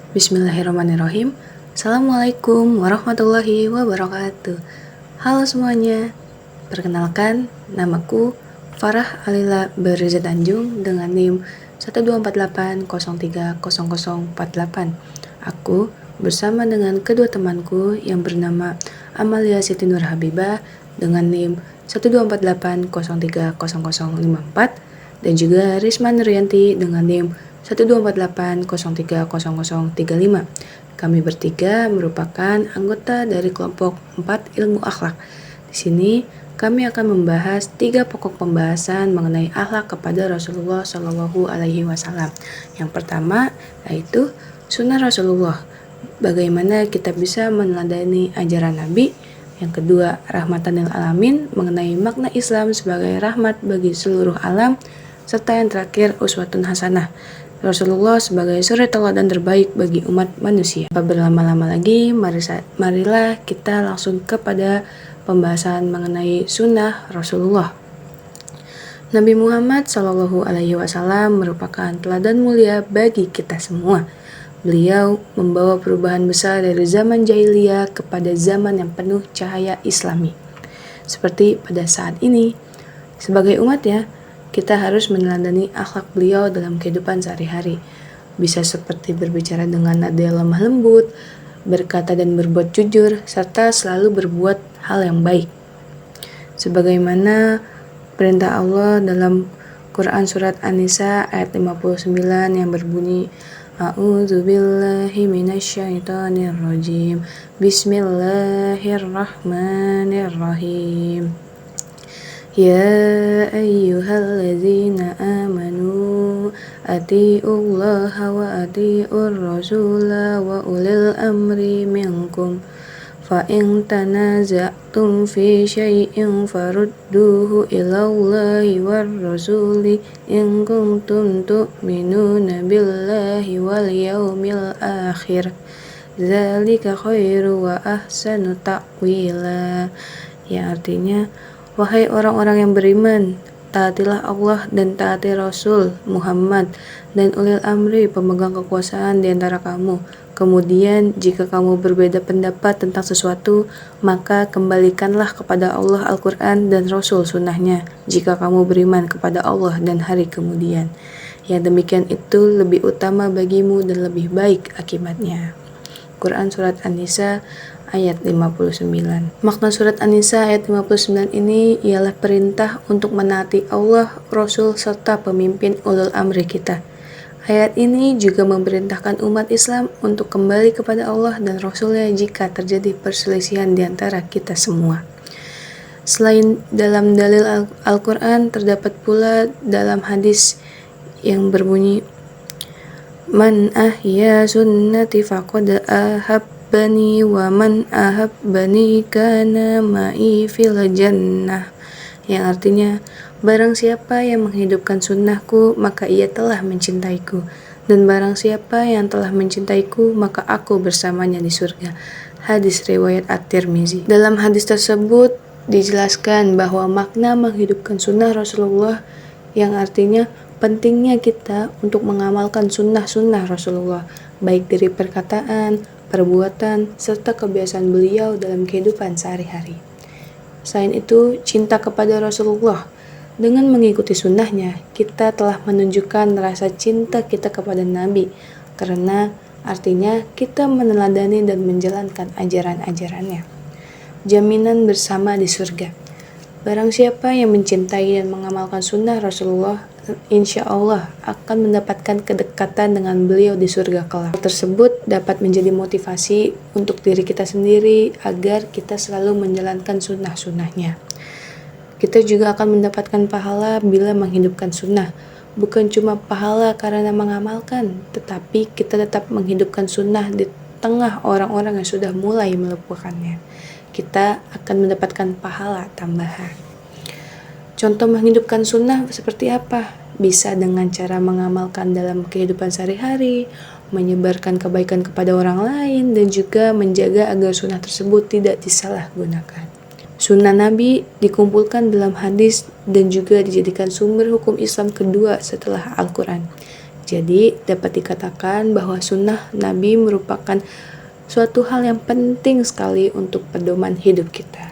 Bismillahirrahmanirrahim. Assalamualaikum warahmatullahi wabarakatuh. Halo semuanya, perkenalkan namaku Farah Alila Berza Tanjung dengan NIM 12480300048. Aku bersama dengan kedua temanku yang bernama Amalia Siti Nur Habibah dengan NIM 12480300054 dan juga Risma Nuryanti dengan NIM 12480300035. Kami bertiga merupakan anggota dari kelompok 4 Ilmu Akhlak. Di sini kami akan membahas 3 pokok pembahasan mengenai akhlak kepada Rasulullah Shallallahu Alaihi Wasallam. Yang pertama yaitu sunnah Rasulullah, bagaimana kita bisa meneladani ajaran Nabi. Yang kedua, rahmatan lil alamin, mengenai makna Islam sebagai rahmat bagi seluruh alam. Serta yang terakhir, uswatun hasanah, Rasulullah sebagai suri teladan terbaik bagi umat manusia. Tanpa berlama-lama lagi, marilah kita langsung kepada pembahasan mengenai sunnah Rasulullah. Nabi Muhammad Shallallahu Alaihi Wasallam merupakan teladan mulia bagi kita semua. Beliau membawa perubahan besar dari zaman jahiliyah kepada zaman yang penuh cahaya Islami. Seperti pada saat ini, sebagai umatnya, kita harus meneladani akhlak beliau dalam kehidupan sehari-hari. Bisa seperti berbicara dengan nada yang lemah lembut, berkata dan berbuat jujur, serta selalu berbuat hal yang baik. Sebagaimana perintah Allah dalam Quran Surat An-Nisa ayat 59 yang berbunyi, A'udzubillahi minasyaitonirrajim. Bismillahirrahmanirrahim. Ya ayyuhalladzina amanu ati'ullaha wa ati'ur rasula wa ulil amri minkum fa in tanaza'tum fi syai'in farudduhu ilallahi war rasuli in kuntum tu'minuna billahi wal yawmil akhir dzalika khairu wa ahsanu ta'wila. Yang artinya, wahai orang-orang yang beriman, taatilah Allah dan taati Rasul Muhammad dan ulil amri, pemegang kekuasaan di antara kamu. Kemudian jika kamu berbeda pendapat tentang sesuatu, maka kembalikanlah kepada Allah Al-Quran dan Rasul sunnahnya jika kamu beriman kepada Allah dan hari kemudian. Yang demikian itu lebih utama bagimu dan lebih baik akibatnya. Quran Surat An-Nisa ayat 59. Makna Surat An-Nisa ayat 59 ini ialah perintah untuk menaati Allah, Rasul, serta pemimpin ulul amri kita. Ayat ini juga memerintahkan umat Islam untuk kembali kepada Allah dan Rasulnya jika terjadi perselisihan di antara kita semua. Selain dalam dalil Al-Quran, terdapat pula dalam hadis yang berbunyi, Man ahya sunnati faqad ahabbani wa man ahabbani kana ma'i fil jannah. Yang artinya, barang siapa yang menghidupkan sunnahku, maka ia telah mencintaiku. Dan barang siapa yang telah mencintaiku, maka aku bersamanya di surga. Hadis riwayat At-Tirmizi. Dalam hadis tersebut dijelaskan bahwa makna menghidupkan sunnah Rasulullah yang artinya pentingnya kita untuk mengamalkan sunnah-sunnah Rasulullah, baik dari perkataan, perbuatan, serta kebiasaan beliau dalam kehidupan sehari-hari. Selain itu, cinta kepada Rasulullah. Dengan mengikuti sunnahnya, kita telah menunjukkan rasa cinta kita kepada Nabi, karena artinya kita meneladani dan menjalankan ajaran-ajarannya. Jaminan bersama di surga. Barang siapa yang mencintai dan mengamalkan sunnah Rasulullah, insya Allah akan mendapatkan kedekatan dengan beliau di surga kelak. Hal tersebut dapat menjadi motivasi untuk diri kita sendiri agar kita selalu menjalankan sunnah-sunnahnya. Kita juga akan mendapatkan pahala bila menghidupkan sunnah. Bukan cuma pahala karena mengamalkan, tetapi kita tetap menghidupkan sunnah di tengah orang-orang yang sudah mulai melupakannya. Kita akan mendapatkan pahala tambahan. Contoh menghidupkan sunnah seperti apa? Bisa dengan cara mengamalkan dalam kehidupan sehari-hari, menyebarkan kebaikan kepada orang lain, dan juga menjaga agar sunnah tersebut tidak disalahgunakan. Sunnah Nabi dikumpulkan dalam hadis dan juga dijadikan sumber hukum Islam kedua setelah Al-Quran. Jadi dapat dikatakan bahwa sunnah Nabi merupakan suatu hal yang penting sekali untuk pedoman hidup kita.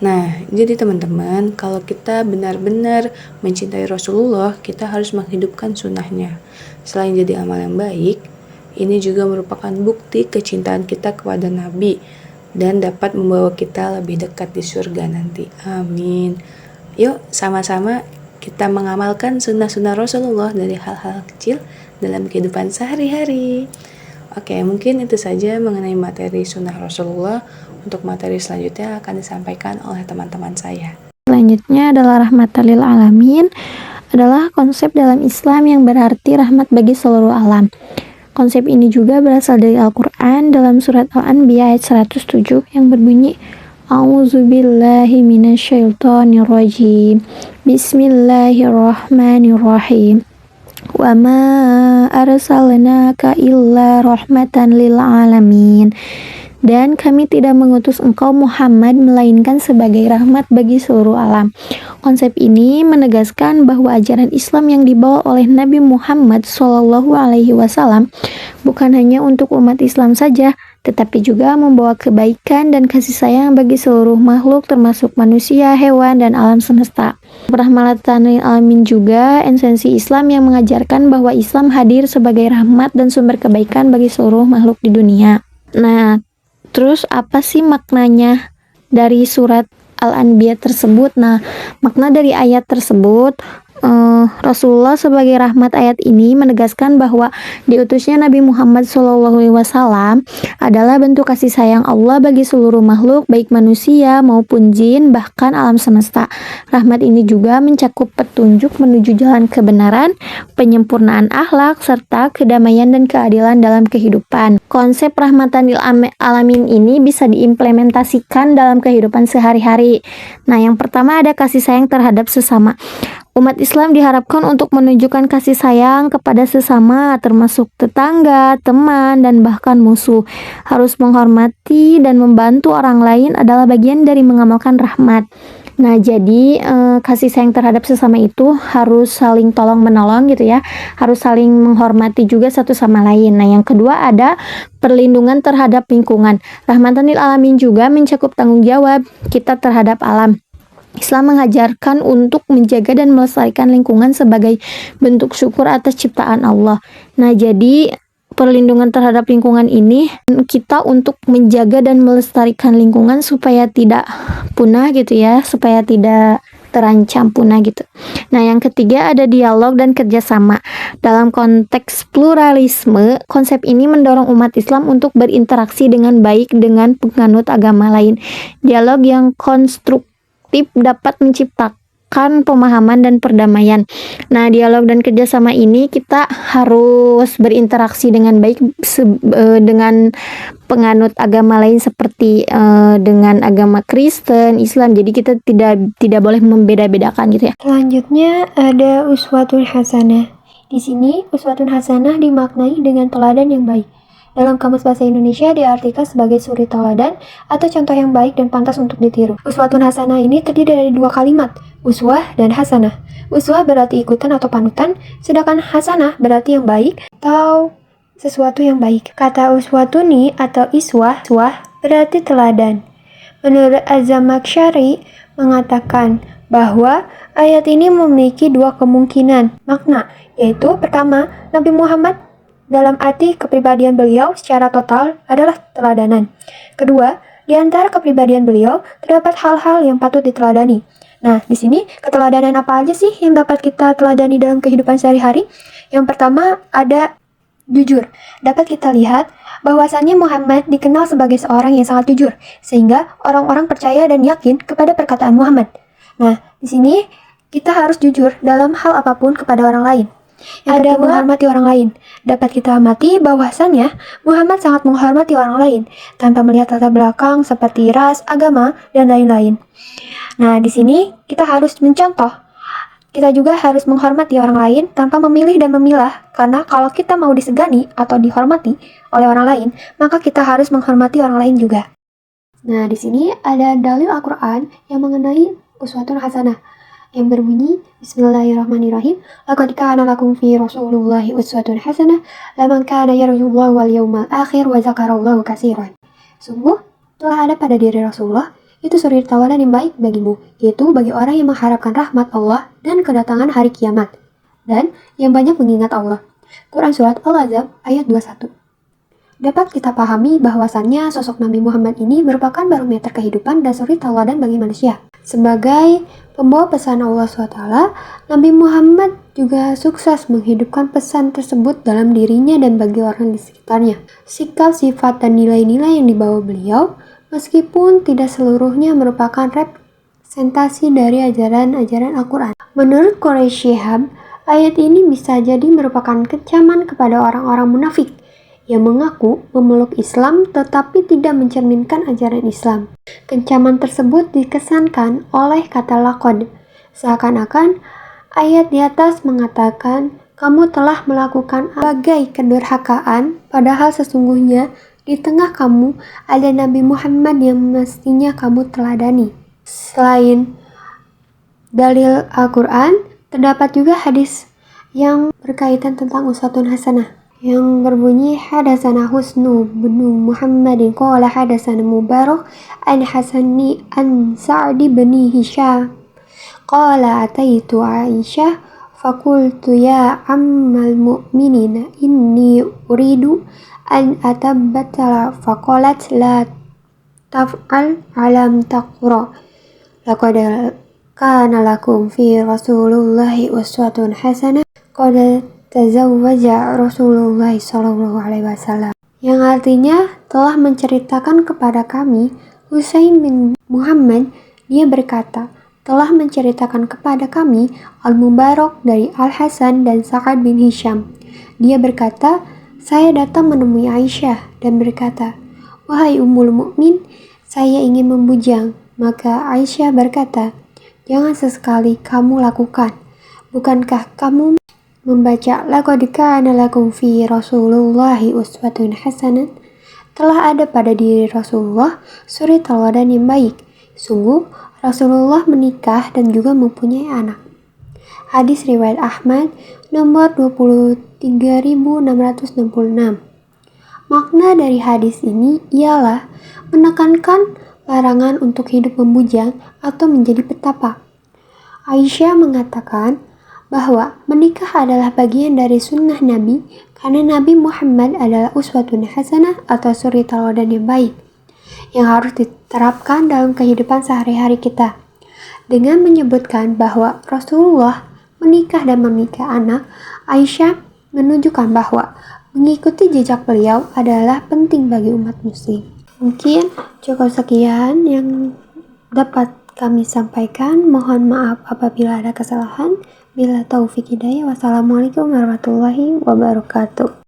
Nah, jadi teman-teman, kalau kita benar-benar mencintai Rasulullah, kita harus menghidupkan sunnahnya. Selain jadi amal yang baik, ini juga merupakan bukti kecintaan kita kepada Nabi dan dapat membawa kita lebih dekat di surga nanti. Amin. Yuk, sama-sama kita mengamalkan sunnah-sunnah Rasulullah dari hal-hal kecil dalam kehidupan sehari-hari. Oke, mungkin itu saja mengenai materi sunnah Rasulullah. Untuk materi selanjutnya akan disampaikan oleh teman-teman saya. Selanjutnya adalah rahmatan lil alamin, adalah konsep dalam Islam yang berarti rahmat bagi seluruh alam. Konsep ini juga berasal dari Al-Quran dalam surat Al-Anbiya ayat 107 yang berbunyi A'udzubillahi minasyaitonirrajim. Bismillahirrahmanirrahim. Wa ma arsalnaka illa rahmatan lil alamin. Dan kami tidak mengutus engkau Muhammad melainkan sebagai rahmat bagi seluruh alam. Konsep ini menegaskan bahwa ajaran Islam yang dibawa oleh Nabi Muhammad SAW bukan hanya untuk umat Islam saja, tetapi juga membawa kebaikan dan kasih sayang bagi seluruh makhluk termasuk manusia, hewan, dan alam semesta. Rahmatan lil alamin juga esensi Islam yang mengajarkan bahwa Islam hadir sebagai rahmat dan sumber kebaikan bagi seluruh makhluk di dunia. Nah, terus apa sih maknanya dari surat Al-Anbiya tersebut? Nah, makna dari ayat tersebut, Rasulullah sebagai rahmat ayat ini menegaskan bahwa diutusnya Nabi Muhammad SAW adalah bentuk kasih sayang Allah bagi seluruh makhluk, baik manusia maupun jin, bahkan alam semesta. Rahmat ini juga mencakup petunjuk menuju jalan kebenaran, penyempurnaan akhlak, serta kedamaian dan keadilan dalam kehidupan. Konsep rahmatan lil alamin ini bisa diimplementasikan dalam kehidupan sehari-hari. Nah, yang pertama ada kasih sayang terhadap sesama. Umat Islam diharapkan untuk menunjukkan kasih sayang kepada sesama, termasuk tetangga, teman, dan bahkan musuh. Harus menghormati dan membantu orang lain adalah bagian dari mengamalkan rahmat. Nah, jadi kasih sayang terhadap sesama itu harus saling tolong-menolong gitu ya. Harus saling menghormati juga satu sama lain. Nah, yang kedua ada perlindungan terhadap lingkungan. Rahmatan lil alamin juga mencakup tanggung jawab kita terhadap alam. Islam mengajarkan untuk menjaga dan melestarikan lingkungan sebagai bentuk syukur atas ciptaan Allah. Nah, jadi perlindungan terhadap lingkungan ini kita untuk menjaga dan melestarikan lingkungan supaya tidak punah gitu ya, supaya tidak terancam punah gitu. Nah, yang ketiga ada dialog dan kerjasama. Dalam konteks pluralisme, konsep ini mendorong umat Islam untuk berinteraksi dengan baik dengan penganut agama lain. Dialog yang konstruktif dapat menciptakan pemahaman dan perdamaian. Nah, dialog dan kerjasama ini kita harus berinteraksi dengan baik dengan penganut agama lain seperti dengan agama Kristen, Islam. Jadi kita tidak boleh membeda-bedakan gitu ya. Selanjutnya ada uswatun hasanah. Di sini uswatun hasanah dimaknai dengan teladan yang baik. Dalam Kamus Bahasa Indonesia diartikan sebagai suri teladan atau contoh yang baik dan pantas untuk ditiru. Uswatun hasanah ini terdiri dari dua kalimat, uswah dan hasanah. Uswah berarti ikutan atau panutan, sedangkan hasanah berarti yang baik atau sesuatu yang baik. Kata uswatuni atau iswah berarti teladan. Menurut Az-Zamakhsyari mengatakan bahwa ayat ini memiliki dua kemungkinan makna, yaitu pertama, Nabi Muhammad dalam arti kepribadian beliau secara total adalah teladanan. Kedua, di antara kepribadian beliau terdapat hal-hal yang patut diteladani. Nah, di sini keteladanan apa aja sih yang dapat kita teladani dalam kehidupan sehari-hari? Yang pertama ada jujur. Dapat kita lihat bahwasannya Muhammad dikenal sebagai seorang yang sangat jujur, sehingga orang-orang percaya dan yakin kepada perkataan Muhammad. Nah, di sini kita harus jujur dalam hal apapun kepada orang lain. Ada menghormati orang lain. Dapat kita amati bahwasannya Muhammad sangat menghormati orang lain tanpa melihat latar belakang seperti ras, agama, dan lain-lain. Nah, di sini kita harus mencontoh. Kita juga harus menghormati orang lain tanpa memilih dan memilah, karena kalau kita mau disegani atau dihormati oleh orang lain, maka kita harus menghormati orang lain juga. Nah, di sini ada dalil Al-Quran yang mengenai uswatun hasanah. yang berbunyi Bismillahirrahmanirrahim. Laqad kana lakum fi Rasulillahi uswatun hasanah liman kana yarjullaha wal yawmal akhir wa dzakarallaha katsiran. Sungguh telah ada pada diri Rasulullah itu suri tauladan yang baik bagimu, yaitu bagi orang yang mengharapkan rahmat Allah dan kedatangan hari kiamat, dan yang banyak mengingat Allah. Quran Surat Al-Ahzab ayat 21. Dapat kita pahami bahwasannya sosok Nabi Muhammad ini merupakan barometer kehidupan dan suri tauladan bagi manusia. Sebagai pembawa pesan Allah SWT, Nabi Muhammad juga sukses menghidupkan pesan tersebut dalam dirinya dan bagi orang di sekitarnya. Sikap, sifat, dan nilai-nilai yang dibawa beliau, meskipun tidak seluruhnya merupakan representasi dari ajaran-ajaran Al-Quran. Menurut Quraisy Shihab, ayat ini bisa jadi merupakan kecaman kepada orang-orang munafik yang mengaku memeluk Islam tetapi tidak mencerminkan ajaran Islam. Kencaman tersebut dikesankan oleh kata laqad, seakan-akan ayat di atas mengatakan kamu telah melakukan berbagai kedurhakaan, padahal sesungguhnya di tengah kamu ada Nabi Muhammad yang mestinya kamu teladani. Selain dalil Al-Quran, terdapat juga hadis yang berkaitan tentang uswatun hasanah yang berbunyi hadatsana Husnu bin Muhammadin qala hadatsana Mubarak an Hasani an Sa'di bin Hisham qala ataitu Aisyah faqultu ya ammal mu'minina inni uridu an atabatala faqalat la taf'al alam taqra laqad kana lakum fi Rasulillahi uswatun hasanah qad tazawwaja Rasulullah SAW, yang artinya telah menceritakan kepada kami Husain bin Muhammad. Dia berkata, telah menceritakan kepada kami Al-Mubarak dari Al-Hasan dan Sa'ad bin Hisham. Dia berkata, saya datang menemui Aisyah dan berkata, wahai Ummul Mukmin, saya ingin membujang. Maka Aisyah berkata, jangan sesekali kamu lakukan. Bukankah kamu membaca laqad kana lakum fi Rasulillahi uswatun hasanah? Telah ada pada diri Rasulullah suri tauladan yang baik. Sungguh Rasulullah menikah dan juga mempunyai anak. Hadis riwayat Ahmad nomor 23.666. Makna dari hadis ini ialah menekankan larangan untuk hidup membujang atau menjadi petapa. Aisyah mengatakan bahwa menikah adalah bagian dari sunnah Nabi karena Nabi Muhammad adalah uswatun hasanah atau suri tauladan yang baik yang harus diterapkan dalam kehidupan sehari-hari kita. Dengan menyebutkan bahwa Rasulullah menikah dan memiliki anak, Aisyah menunjukkan bahwa mengikuti jejak beliau adalah penting bagi umat muslim. Mungkin cukup sekian yang dapat kami sampaikan. Mohon maaf apabila ada kesalahan. Bila taufik hidayah. Wassalamualaikum warahmatullahi wabarakatuh.